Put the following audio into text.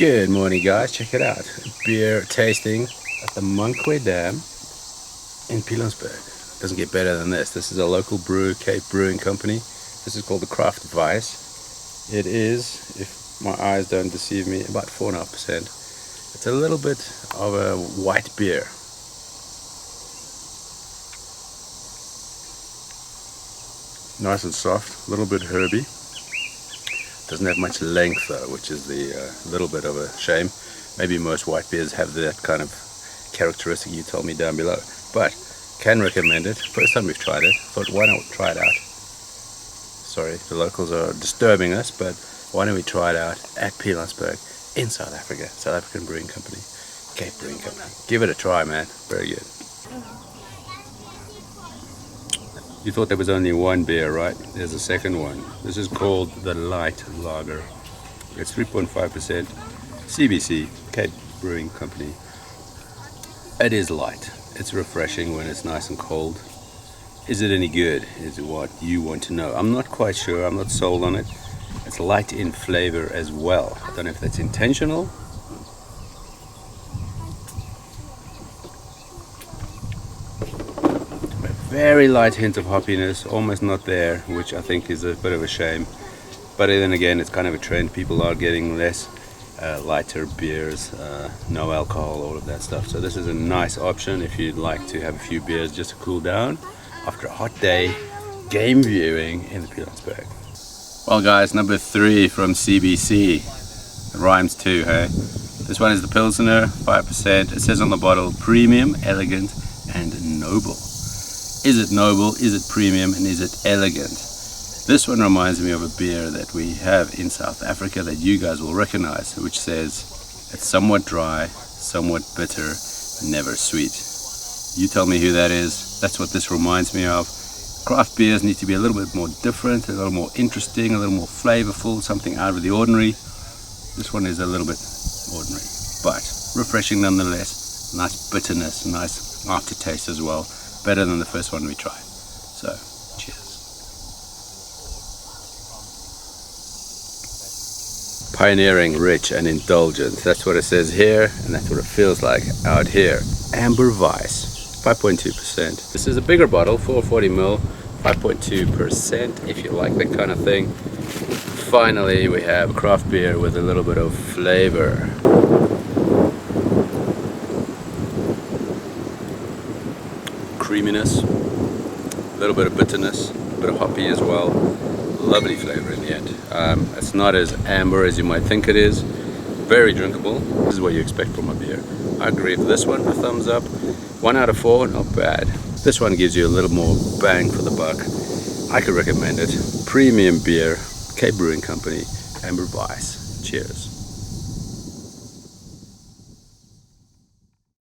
Good morning, guys. Check it out. Beer tasting at the Mankwe Dam in Pilanesberg. Doesn't get better than this. This is a local brew, Cape Brewing Company. This is called the Craft Weiss. It is, if my eyes don't deceive me, about 4.5%. It's a little bit of a white beer. Nice and soft, a little bit herby. Doesn't have much length though, which is the little bit of a shame. Maybe most white beers have that kind of characteristic. You told me down below, but can recommend it. First time we've tried it, thought why not try it out. Sorry, the locals are disturbing us, but why don't we try it out at Pilanesberg in South Africa, South African Brewing Company, Cape Brewing Company. Give it a try, man. Very good. You thought there was only one beer, right? There's a second one. This is called the Lite lager. It's 3.5% CBC, Cape Brewing Company. It is light. It's refreshing when it's nice and cold. Is it any good? Is it what you want to know? I'm not quite sure. I'm not sold on it. It's light in flavor as well. I don't know if that's intentional. Very light hint of hoppiness, almost not there, which I think is a bit of a shame. But then again, it's kind of a trend. People are getting less lighter beers, no alcohol, all of that stuff. So this is a nice option if you'd like to have a few beers just to cool down after a hot day game viewing in the Pilanesberg. Well guys, number 3 from CBC. It rhymes too, hey? This one is the Pilsner, 5%. It says on the bottle, premium, elegant, and noble. Is it noble, is it premium, and is it elegant? This one reminds me of a beer that we have in South Africa that you guys will recognize, which says it's somewhat dry, somewhat bitter, never sweet. You tell me who that is. That's what this reminds me of. Craft beers need to be a little bit more different, a little more interesting, a little more flavorful, something out of the ordinary. This one is a little bit ordinary, but refreshing nonetheless. Nice bitterness, nice aftertaste as well. Better than the first one we tried. So, cheers. Pioneering, rich and indulgent. That's what it says here, and that's what it feels like out here. Amber Weiss, 5.2%. This is a bigger bottle, 440ml, 5.2%, if you like that kind of thing. Finally, we have a craft beer with a little bit of flavor. Creaminess, a little bit of bitterness, a bit of hoppy as well. Lovely flavor in the end. It's not as amber as you might think it is. Very drinkable. This is what you expect from a beer. I agree with this one, a thumbs up. 1 out of 4, not bad. This one gives you a little more bang for the buck. I could recommend it. Premium beer, Cape Brewing Company, Amber Weiss. Cheers.